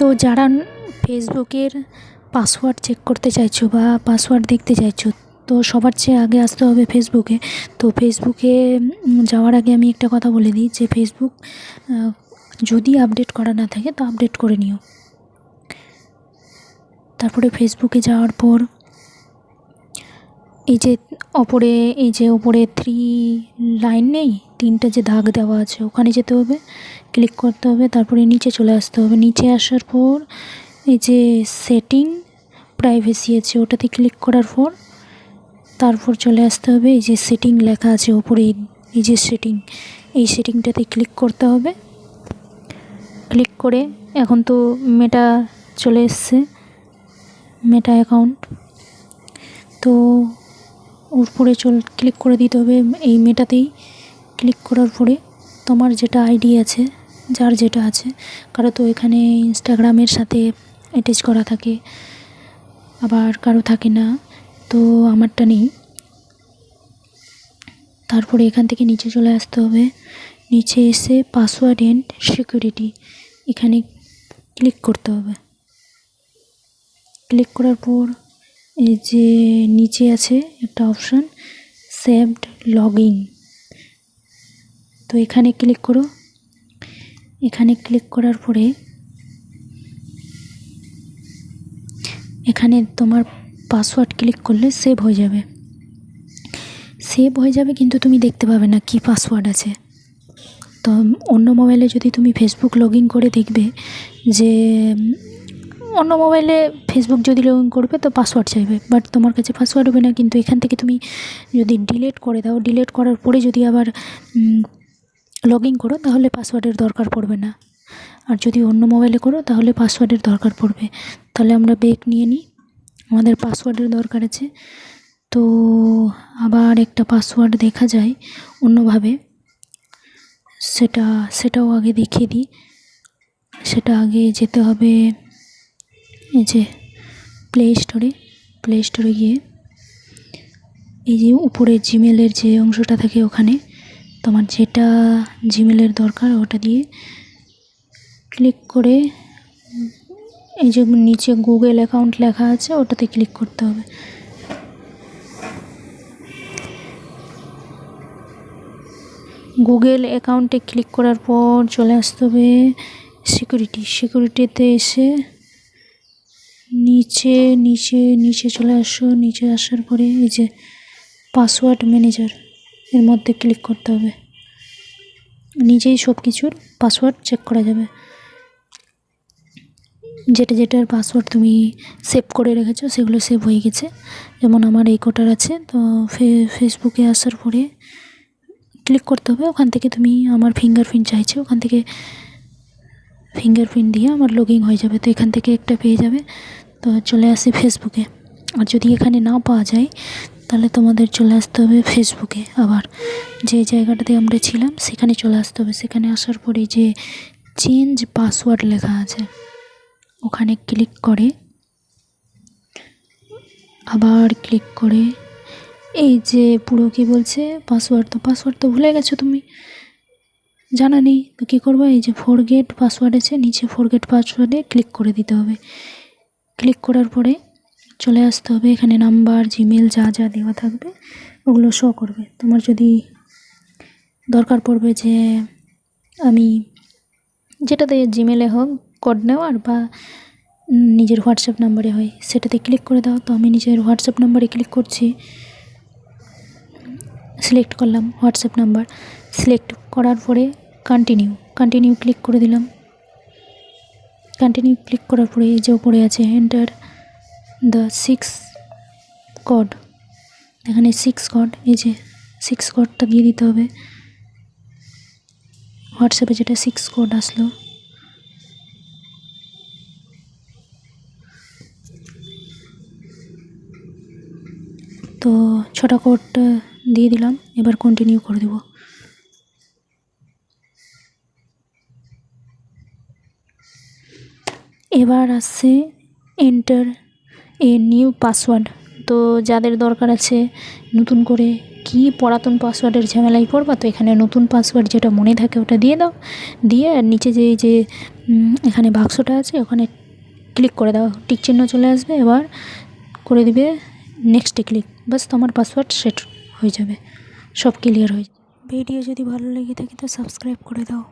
তো যারা ফেসবুকের পাসওয়ার্ড চেক করতে চাইছো বা পাসওয়ার্ড দেখতে চাইছো, তো সবার চেয়ে আগে আসতে হবে ফেসবুকে। তো ফেসবুকে যাওয়ার আগে আমি একটা কথা বলে দিই যে ফেসবুক যদি আপডেট করা না থাকে তো আপডেট করে নিও। তারপরে ফেসবুকে যাওয়ার পর এই যে ওপরে 3 লাইন নেই, 3টে যে দাগ দেওয়া আছে ওখানে যেতে হবে, ক্লিক করতে হবে। তারপরে নিচে চলে আসতে হবে। নিচে আসার পর এই যে সেটিং প্রাইভেসি আছে ওটাতে ক্লিক করার পর তারপর চলে আসতে হবে এই যে সেটিং লেখা আছে ওপরে, এই যে সেটিং, এই সেটিংটাতে ক্লিক করতে হবে। ক্লিক করে এখন তো মেটা চলে এসছে, মেটা অ্যাকাউন্ট, তো উপরে ক্লিক করে দিতে হবে। এই মেটাতেই ক্লিক করার পরে তোমার যেটা আইডি আছে, যার যেটা আছে, কারো তো এখানে ইনস্টাগ্রামের সাথে অ্যাটাচ করা থাকে, আবার কারো থাকে না, তো আমারটা নেই। তারপরে এখান থেকে নিচে চলে আসতে হবে। নিচে এসে পাসওয়ার্ড অ্যান্ড সিকিউরিটি এখানে ক্লিক করতে হবে। ক্লিক করার পর এই যে নিচে আছে একটা অপশান সেভড লগইন, তো এখানে ক্লিক করো। এখানে ক্লিক করার পরে এখানে তোমার পাসওয়ার্ড ক্লিক করলে সেভ হয়ে যাবে। কিন্তু তুমি দেখতে পাবে না কি পাসওয়ার্ড আছে। তো অন্য মোবাইলে যদি তুমি ফেসবুক লগ ইন করে দেখবে যে অন্য মোবাইলে ফেসবুক যদি লগ ইন করবে তো পাসওয়ার্ড চাইবে, বাট তোমার কাছে পাসওয়ার্ড হবে না। কিন্তু এখান থেকে তুমি যদি ডিলিট করে দাও, ডিলিট করার পরে যদি আবার লগ ইন করো তাহলে পাসওয়ার্ডের দরকার পড়বে না। আর যদি অন্য মোবাইলে করো তাহলে পাসওয়ার্ডের দরকার পড়বে। তাহলে আমরা ব্যাক নিয়ে নিই, আমাদের পাসওয়ার্ডের দরকার আছে। তো আবার একটা পাসওয়ার্ড দেখা যায় অন্যভাবে, সেটাও আগে দেখিয়ে দিই। সেটা আগে যেতে হবে এই যে প্লে স্টোরে গিয়ে এই যে উপরে জিমেলের যে অংশটা থাকে ওখানে তোমার যেটা জিমেলের দরকার ওটা দিয়ে ক্লিক করে এই যে নিচে গুগল অ্যাকাউন্ট লেখা আছে ওটাতে ক্লিক করতে হবে। গুগল অ্যাকাউন্টে ক্লিক করার পর চলে আসতে হবে সিকিউরিটিতে এসে নিচে চলে আসো। নিচে আসার পরে এই যে পাসওয়ার্ড ম্যানেজার এর মধ্যে ক্লিক করতে হবে। নিজেই সব কিছুর পাসওয়ার্ড চেক করা যাবে, যেটার পাসওয়ার্ড তুমি সেভ করে রেখেছো সেগুলো সেভ হয়ে গেছে। যেমন আমার এই কোটার আছে। তো ফেসবুকে আসার পরে ক্লিক করতে হবে। ওখান থেকে তুমি আমার ফিঙ্গারপ্রিন্ট চাইছে, ওখান থেকে ফিঙ্গারপ্রিন্ট দিয়ে আমার লগ ইন হয়ে যাবে। তো এখান থেকে একটা পেয়ে যাবে। তো চলে আসি ফেসবুকে। আর যদি এখানে না পাওয়া যায় তাহলে তোমাদের চলে আসতে হবে ফেসবুকে, আবার যে জায়গাটাতে আমরা ছিলাম সেখানে চলে আসতে হবে। সেখানে আসার পরে যে চেঞ্জ পাসওয়ার্ড লেখা আছে ওখানে ক্লিক করে আবার ক্লিক করে এই যে পুরো কি বলছে পাসওয়ার্ড তো ভুলে গেছো, তুমি জানা নেই তো কী করবো, এই যে ফরগেট পাসওয়ার্ড আছে নিচে ফরগেট পাসওয়ার্ডে ক্লিক করে দিতে হবে। ক্লিক করার পরে চলে আসতে হবে। এখানে নাম্বার জিমেল যা যা দেওয়া থাকবে ওগুলো শো করবে। তোমার যদি দরকার পড়বে যে আমি যেটাতে জিমেলে হোক কোড নেওয়ার বা নিজের হোয়াটসঅ্যাপ নাম্বারে হয় সেটাতে ক্লিক করে দাও। তো আমি নিজের হোয়াটসঅ্যাপ নাম্বারে ক্লিক করছি, সিলেক্ট করলাম হোয়াটসঅ্যাপ নাম্বার। সিলেক্ট করার পরে কন্টিনিউ ক্লিক করে দিলাম। কন্টিনিউ ক্লিক করার পরে এই যে উপরে আছে এন্টার দ্য 6 কোড, এখানে 6 কোড, এই যে 6 কোডটা দিয়ে দিতে হবে। হোয়াটসঅ্যাপে যেটা 6 কোড আসলো তো 6টা কোডটা দিয়ে দিলাম। এবার কন্টিনিউ করে দেব। এবার আসছে এন্টার এ নিউ পাসওয়ার্ড। তো যাদের দরকার আছে নতুন করে কি পুরাতন পাসওয়ার্ডের ঝামেলায় পড়বা, তো এখানে নতুন পাসওয়ার্ড যেটা মনে থাকে ওটা দিয়ে দাও, দিয়ে আর নিচে যে এখানে বাক্সটা আছে ওখানে ক্লিক করে দাও, টিক চিহ্ন চলে আসবে, এবার করে দিবে নেক্সটে ক্লিক, বাস তোমার পাসওয়ার্ড সেট হয়ে যাবে, সব ক্লিয়ার হয়ে যাবে। ভিডিও যদি ভালো লেগে থাকে তো সাবস্ক্রাইব করে দাও।